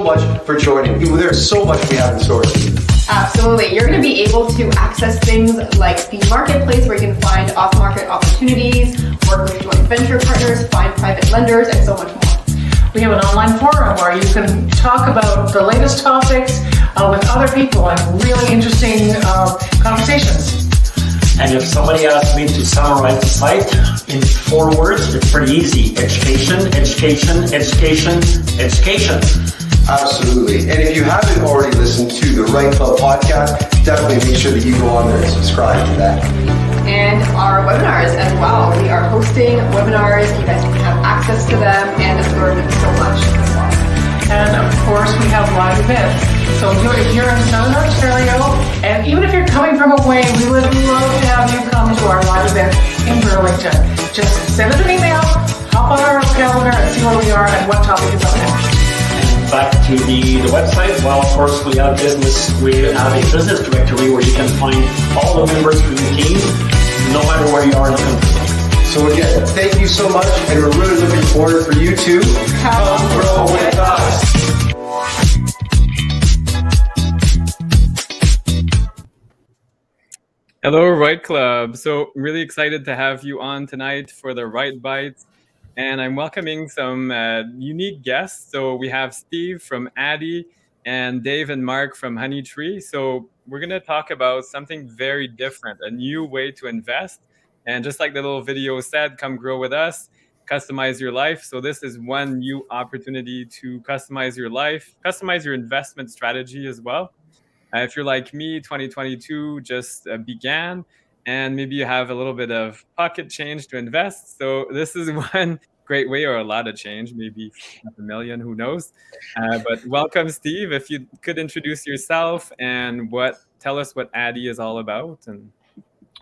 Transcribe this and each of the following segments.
much for joining. There's so much we have in store. Absolutely. You're going to be able to access things like the marketplace where you can find off-market opportunities, work with joint venture partners, find private lenders, and so much more. We have an online forum where you can talk about the latest topics with other people and really interesting conversations. And if somebody asked me to summarize the site in 4 words, it's pretty easy. Education, education, education, education. Absolutely. And if you haven't already listened to the REITE Club podcast, definitely make sure that you go on there and subscribe to that. And our webinars as well. We are hosting webinars. You guys can have access to them and absorb so much as well. And of course, we have live events. So if you're in Southern Ontario, and even if you're coming from away, we would love to have you come to our live event in Burlington. Just send us an email, hop on our calendar and see where we are and what topic is up next. Back to the website. Well, of course, we have a business directory where you can find all the members of the team, no matter where you are in the country. So again, thank you so much, and we're really looking forward for you to come grow with us. Hello, REITE Club. So really excited to have you on tonight for the REITE Bites. And I'm welcoming some unique guests. So we have Steve from Addy and Dave and Mark from Honey Tree. So we're going to talk about something very different, a new way to invest. And just like the little video said, come grow with us, customize your life. So this is one new opportunity to customize your life, customize your investment strategy as well. If you're like me, 2022 just began, and maybe you have a little bit of pocket change to invest. So this is one great way, or a lot of change, maybe $500,000, who knows. But welcome, Steve. If you could introduce yourself and tell us what Addy is all about. And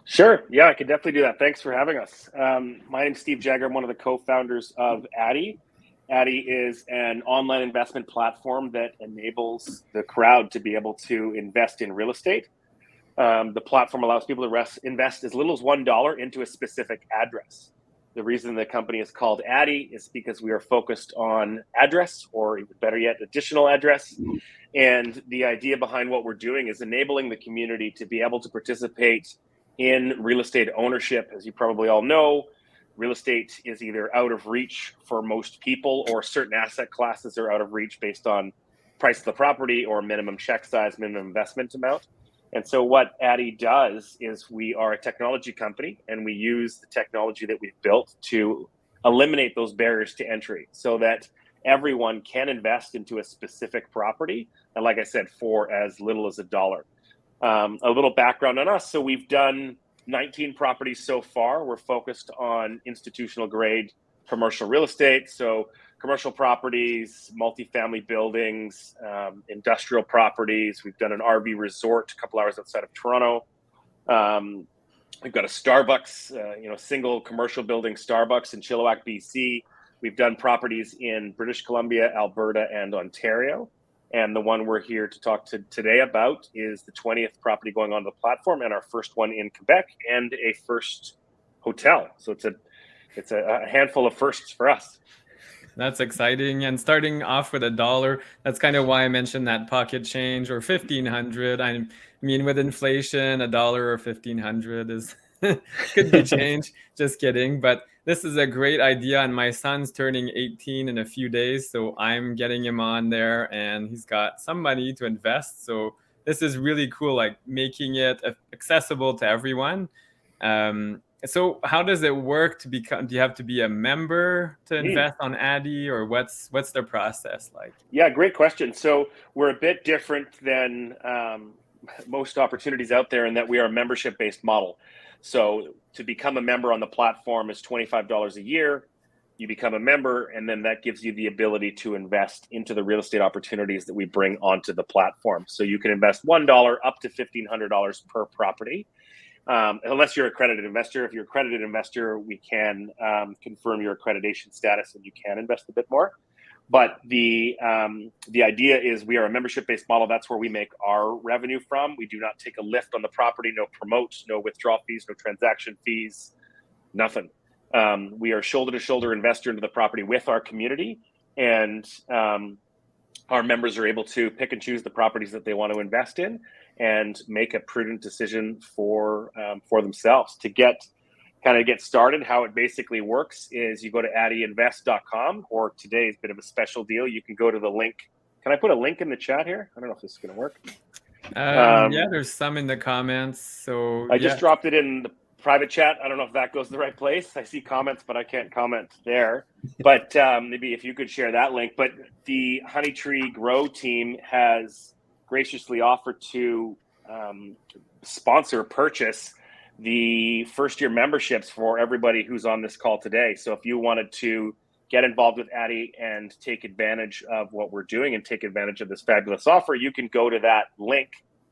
Sure. Yeah, I can definitely do that. Thanks for having us. My name's Steve Jagger. I'm one of the co-founders of Addy. Addy is an online investment platform that enables the crowd to be able to invest in real estate. The platform allows people to invest as little as $1 into a specific address. The reason the company is called Addy is because we are focused on address, or even better yet, additional address. And the idea behind what we're doing is enabling the community to be able to participate in real estate ownership. As you probably all know, real estate is either out of reach for most people, or certain asset classes are out of reach based on price of the property or minimum check size, minimum investment amount. And so what Addy does is, we are a technology company, and we use the technology that we've built to eliminate those barriers to entry so that everyone can invest into a specific property. And like I said, for as little as $1. A little background on us. So we've done 19 properties so far. We're focused on institutional grade commercial real estate. So commercial properties, multifamily buildings, industrial properties. We've done an RV resort a couple hours outside of Toronto. We've got a Starbucks, single commercial building Starbucks in Chilliwack, BC. We've done properties in British Columbia, Alberta, and Ontario. And the one we're here to talk to today about is the 20th property going on the platform, and our first one in Quebec, and a first hotel. So it's a handful of firsts for us. that's exciting. And starting off with $1, that's kind of why I mentioned that pocket change, or 1,500. I mean, with inflation, $1 or 1,500 is could be change. Just kidding. But this is a great idea, and my son's turning 18 in a few days, so I'm getting him on there, and he's got some money to invest. So this is really cool, like making it accessible to everyone. So how does it work to become? Do you have to be a member to invest on Addy, or what's the process like? Yeah, great question. So we're a bit different than most opportunities out there in that we are a membership-based model. So to become a member on the platform is $25 a year. You become a member, and then that gives you the ability to invest into the real estate opportunities that we bring onto the platform. So you can invest $1 up to $1,500 per property. Unless you're an accredited investor. If you're an accredited investor, we can confirm your accreditation status, and you can invest a bit more. But the idea is, we are a membership-based model. That's where we make our revenue from. We do not take a lift on the property, no promote, no withdrawal fees, no transaction fees, nothing. We are shoulder-to-shoulder investor into the property with our community. And our members are able to pick and choose the properties that they want to invest in and make a prudent decision for themselves. To get started, how it basically works is you go to addyinvest.com, or today's bit of a special deal. You can go to the link. Can I put a link in the chat here? I don't know if this is going to work. Yeah, there's some in the comments. So I just dropped it in the private chat. I don't know if that goes to the right place. I see comments, but I can't comment there. But maybe if you could share that link. But the Honey Tree Grow team has graciously offered to purchase the first-year memberships for everybody who's on this call today. So if you wanted to get involved with Addy and take advantage of what we're doing and take advantage of this fabulous offer, you can go to that link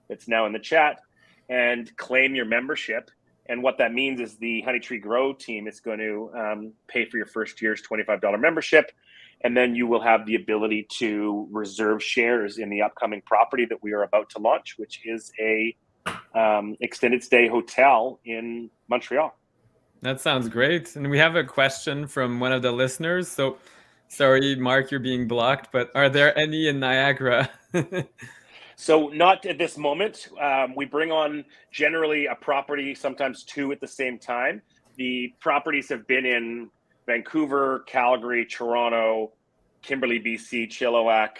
that's now in the chat and claim your membership. And what that means is the Honey Tree Grow team is going to pay for your first year's $25 membership. And then you will have the ability to reserve shares in the upcoming property that we are about to launch, which is a extended stay hotel in Montreal. That sounds great. And we have a question from one of the listeners. So sorry, Mark, you're being blocked, but are there any in Niagara? So not at this moment. We bring on generally a property, sometimes two at the same time. The properties have been in Vancouver, Calgary, Toronto, Kimberley, BC, Chilliwack,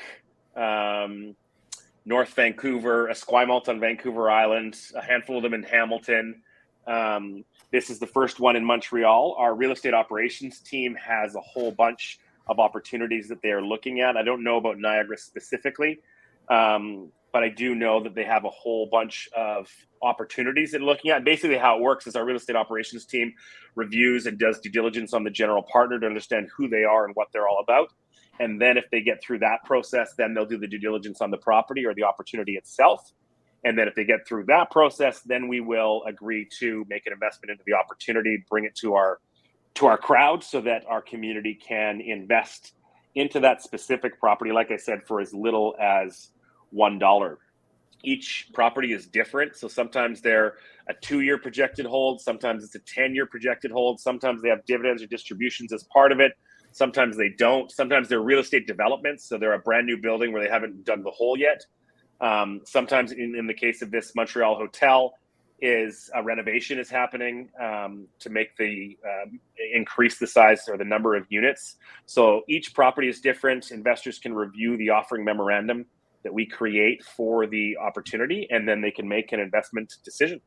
North Vancouver, Esquimalt on Vancouver Island, a handful of them in Hamilton. This is the first one in Montreal. Our real estate operations team has a whole bunch of opportunities that they are looking at. I don't know about Niagara specifically, but I do know that they have a whole bunch of opportunities they're looking at. Basically, how it works is our real estate operations team reviews and does due diligence on the general partner to understand who they are and what they're all about. And then if they get through that process, then they'll do the due diligence on the property or the opportunity itself. And then if they get through that process, then we will agree to make an investment into the opportunity, bring it to our crowd so that our community can invest into that specific property, like I said, for as little as $1. Each property is different. So sometimes they're a 2-year projected hold. Sometimes it's a 10-year projected hold. Sometimes they have dividends or distributions as part of it. Sometimes they don't. Sometimes they're real estate developments. So they're a brand new building where they haven't dug the hole yet. Sometimes in the case of this Montreal hotel, is a renovation is happening to make the increase the size or the number of units. So each property is different. Investors can review the offering memorandum that we create for the opportunity, and then they can make an investment decision.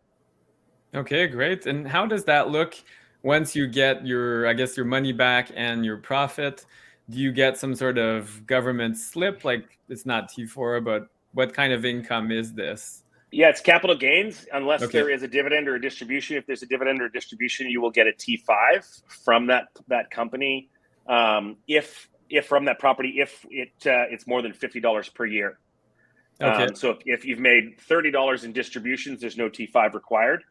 Okay, great. And how does that look once you get your money back and your profit? Do you get some sort of government slip? Like, it's not T4, but what kind of income is this? Yeah, it's capital gains, unless there is a dividend or a distribution. If there's a dividend or a distribution, you will get a T5 from that company. If from that property, if it's more than $50 per year. Okay. So if you've made $30 in distributions, there's no T5 required.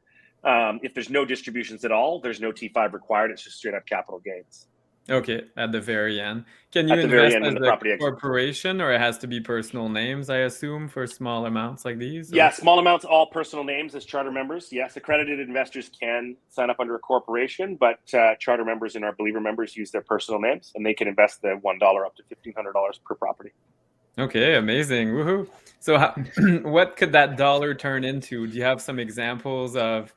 If there's no distributions at all, there's no T5 required. It's just straight up capital gains. Okay, at the very end. Can you At the very invest end as when the property a exits. corporation, or it has to be personal names, I assume, for small amounts like these? Or? Yeah, small amounts, all personal names as charter members. Yes, accredited investors can sign up under a corporation, but charter members and our believer members use their personal names, and they can invest the $1 up to $1,500 per property. Okay, amazing. Woohoo. So what could that dollar turn into? Do you have some examples of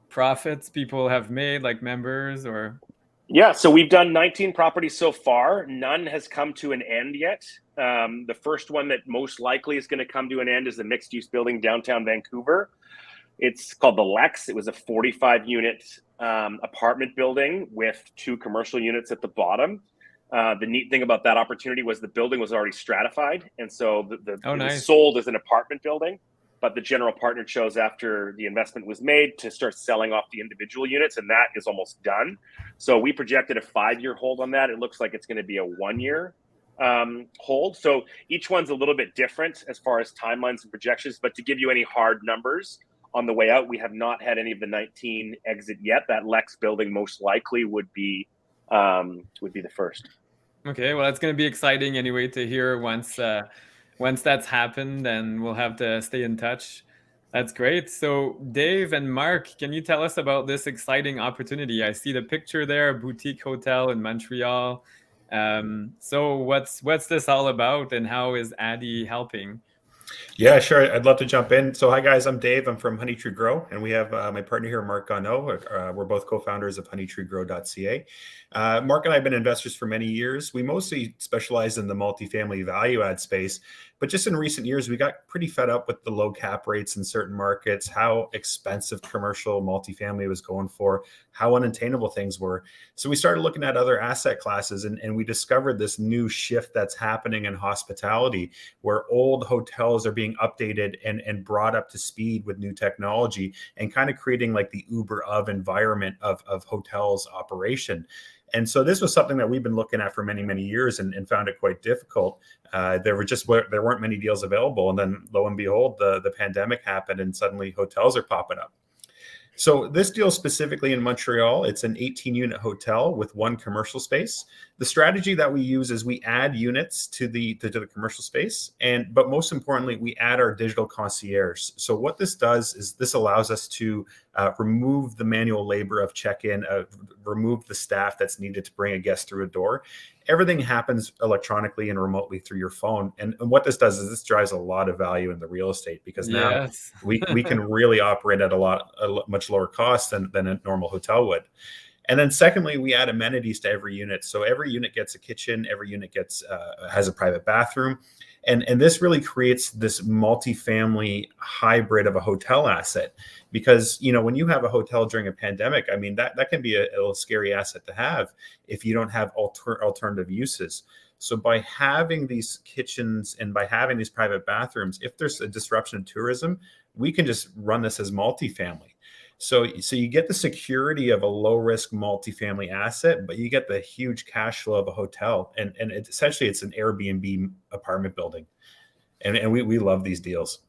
profits people have made, like members, or? Yeah, so we've done 19 properties so far. None has come to an end yet. The first one that most likely is going to come to an end is the mixed-use building downtown Vancouver. It's called the Lex. It was a 45-unit apartment building with 2 commercial units at the bottom. The neat thing about that opportunity was the building was already stratified, and so it was sold as an apartment building. But the general partner chose, after the investment was made, to start selling off the individual units, and that is almost done. So we projected a 5-year hold on that. It looks like it's going to be a 1-year hold. So each one's a little bit different as far as timelines and projections. But to give you any hard numbers on the way out, we have not had any of the 19 exit yet. That Lex building most likely would be the first. Okay, well, it's going to be exciting anyway to hear once that's happened, and we'll have to stay in touch. That's great. So Dave and Mark, can you tell us about this exciting opportunity? I see the picture there, a boutique hotel in Montreal. So what's this all about, and how is Addy helping? Yeah, sure. I'd love to jump in. So, hi guys, I'm Dave. I'm from Honey Tree Grow, and we have my partner here, Mark Gano. We're both co-founders of HoneyTreeGrow.ca. Mark and I have been investors for many years. We mostly specialize in the multifamily value add space, but just in recent years, we got pretty fed up with the low cap rates in certain markets, how expensive commercial multifamily was going for, how unattainable things were. So we started looking at other asset classes, and we discovered this new shift that's happening in hospitality, where old hotels are being updated and brought up to speed with new technology, and kind of creating like the Uber of environment of hotels operation. And so this was something that we've been looking at for many, many years, and found it quite difficult. There weren't many deals available. And then lo and behold, the pandemic happened, and suddenly hotels are popping up. So this deal specifically in Montreal, it's an 18-unit hotel with one commercial space. The strategy that we use is we add units to the commercial space, but most importantly, we add our digital concierge. So what this does is this allows us to remove the manual labor of check-in, remove the staff that's needed to bring a guest through a door. Everything happens electronically and remotely through your phone. And what this does is this drives a lot of value in the real estate, because now Yes. we can really operate at a much lower cost than a normal hotel would. And then secondly, we add amenities to every unit. So every unit gets a kitchen, every unit has a private bathroom. And this really creates this multifamily hybrid of a hotel asset, because, when you have a hotel during a pandemic, I mean, that can be a little scary asset to have if you don't have alternative uses. So by having these kitchens and by having these private bathrooms, if there's a disruption in tourism, we can just run this as multifamily. So you get the security of a low risk multifamily asset, but you get the huge cash flow of a hotel. And essentially it's an Airbnb apartment building. And we love these deals.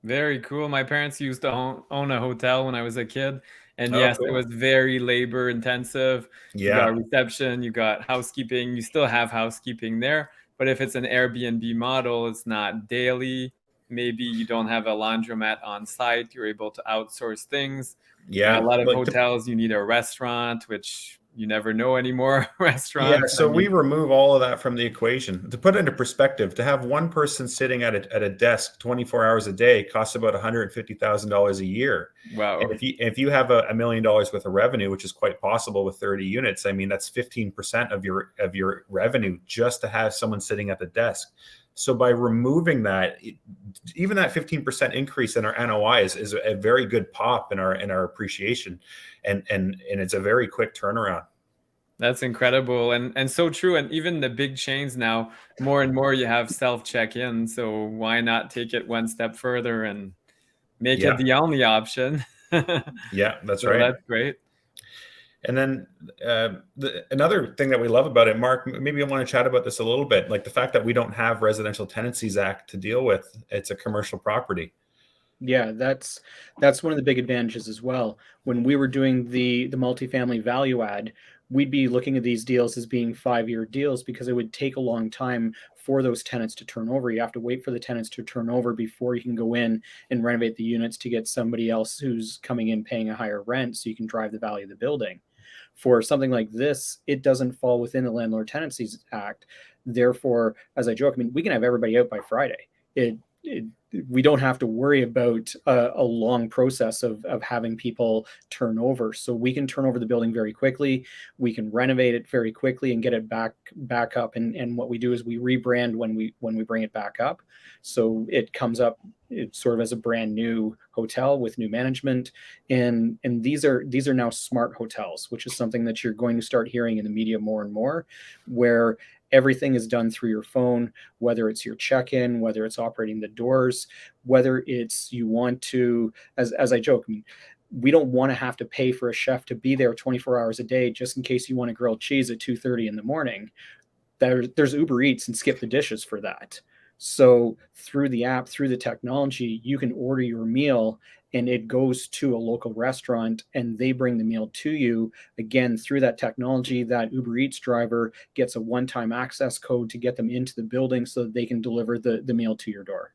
Very cool. My parents used to own a hotel when I was a kid. And Oh, yes, cool. it was very labor intensive. You Yeah. got reception, you got housekeeping, you still have housekeeping there. But if it's an Airbnb model, it's not daily. Maybe you don't have a laundromat on site. You're able to outsource things. Yeah. A lot of Like hotels, you need a restaurant, which you never know anymore. Restaurants. Yeah, so we remove all of that from the equation. To put it into perspective, to have one person sitting at a desk 24 hours a day costs about $150,000 a year. Wow. And if you have $1 million worth of revenue, which is quite possible with 30 units, I mean, that's 15% of your revenue just to have someone sitting at the desk. So by removing that, even that 15% increase in our NOI is a very good pop in our appreciation, and it's a very quick turnaround. That's incredible and so true. And even the big chains now, more and more you have self check-in. So why not take it one step further and make Yeah. it the only option? Yeah, that's So right. that's great. And then another thing that we love about it, Mark, maybe I want to chat about this a little bit, like the fact that we don't have Residential Tenancies Act to deal with. It's a commercial property. Yeah, that's one of the big advantages as well. When we were doing the multifamily value add, we'd be looking at these deals as being 5-year deals, because it would take a long time for those tenants to turn over. You have to wait for the tenants to turn over before you can go in and renovate the units to get somebody else who's coming in paying a higher rent, so you can drive the value of the building. For something like this, it doesn't fall within the Landlord Tenancies Act. Therefore, as I joke, I mean, we can have everybody out by Friday. We don't have to worry about a long process of having people turn over. So we can turn over the building very quickly. We can renovate it very quickly and get it back up. And what we do is we rebrand when we bring it back up. So it comes up, it's sort of as a brand new hotel with new management. And these are now smart hotels, which is something that you're going to start hearing in the media more and more, where everything is done through your phone, whether it's your check-in, whether it's operating the doors, whether it's you want to, as I joke, I mean, we don't want to have to pay for a chef to be there 24 hours a day just in case you want a grilled cheese at 2:30 in the morning. There's Uber Eats and Skip the Dishes for that. So through the app, through the technology, you can order your meal and it goes to a local restaurant and they bring the meal to you. Again, through that technology, that Uber Eats driver gets a one-time access code to get them into the building so that they can deliver the meal to your door.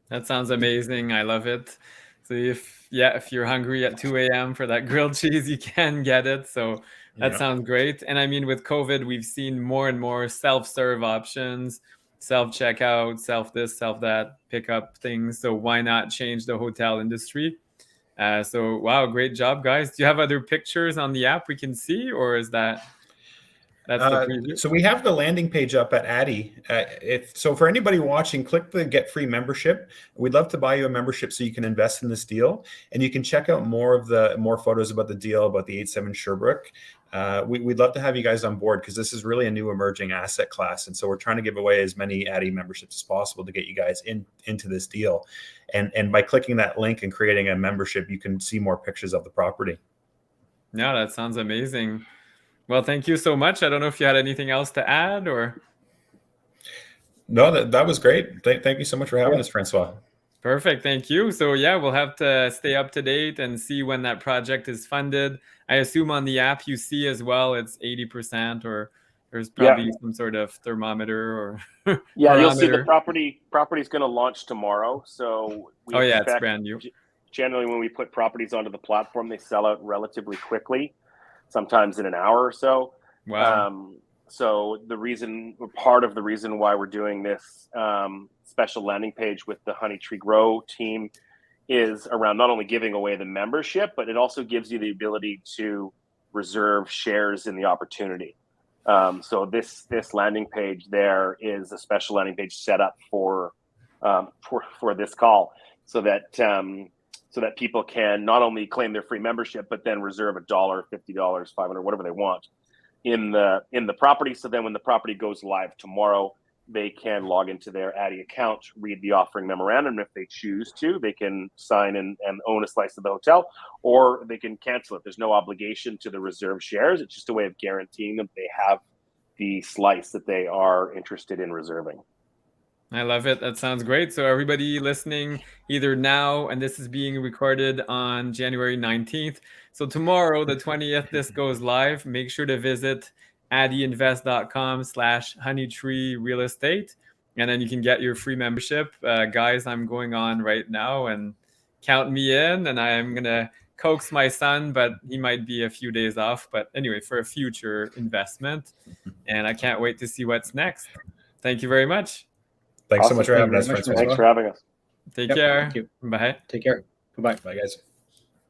That sounds amazing. I love it. So if you're hungry at 2 a.m. for that grilled cheese, you can get it. So that Yeah. sounds great. And I mean, with COVID, we've seen more and more self-serve options, self-checkout, self-this, self-that, pick up things. So why not change the hotel industry? So wow, great job, guys. Do you have other pictures on the app we can see, or is that's the preview? So we have the landing page up at Addy. So for anybody watching, click the get free membership. We'd love to buy you a membership so you can invest in this deal, and you can check out more photos about the deal, about the 87 Sherbrooke. We'd love to have you guys on board because this is really a new emerging asset class, and so we're trying to give away as many Addy memberships as possible to get you guys into this deal. And by clicking that link and creating a membership, you can see more pictures of the property. Yeah, that sounds amazing. Well, thank you so much. I don't know if you had anything else to add or. No, that was great. Thank you so much for having us, Francois. Perfect. Thank you. So yeah, we'll have to stay up to date and see when that project is funded. I assume on the app you see as well, it's 80%, or there's probably some sort of thermometer or. Yeah, you'll see the property's going to launch tomorrow. So it's brand new. Generally, when we put properties onto the platform, they sell out relatively quickly, sometimes in an hour or so. Wow. So part of the reason why we're doing this special landing page with the Honey Tree Grow team is around not only giving away the membership, but it also gives you the ability to reserve shares in the opportunity. So this landing page there is a special landing page set up for this call, so that people can not only claim their free membership, but then reserve $1, $50, $500, whatever they want in the property. So then when the property goes live tomorrow, they can log into their Addy account, read the offering memorandum. If they choose to, they can sign and own a slice of the hotel, or they can cancel it. There's no obligation to the reserved shares. It's just a way of guaranteeing them they have the slice that they are interested in reserving. I love it. That sounds great. So everybody listening, either now, and this is being recorded on January 19th. So tomorrow, the 20th, this goes live. Make sure to visit addyinvest.com/honeytree real estate. And then you can get your free membership. Guys, I'm going on right now, and count me in. And I'm going to coax my son, but he might be a few days off. But anyway, for a future investment. And I can't wait to see what's next. Thank you very much. Thanks so much for having us. Thanks for having us. Take care. Thank you. Bye. Take care. Goodbye. Bye, guys.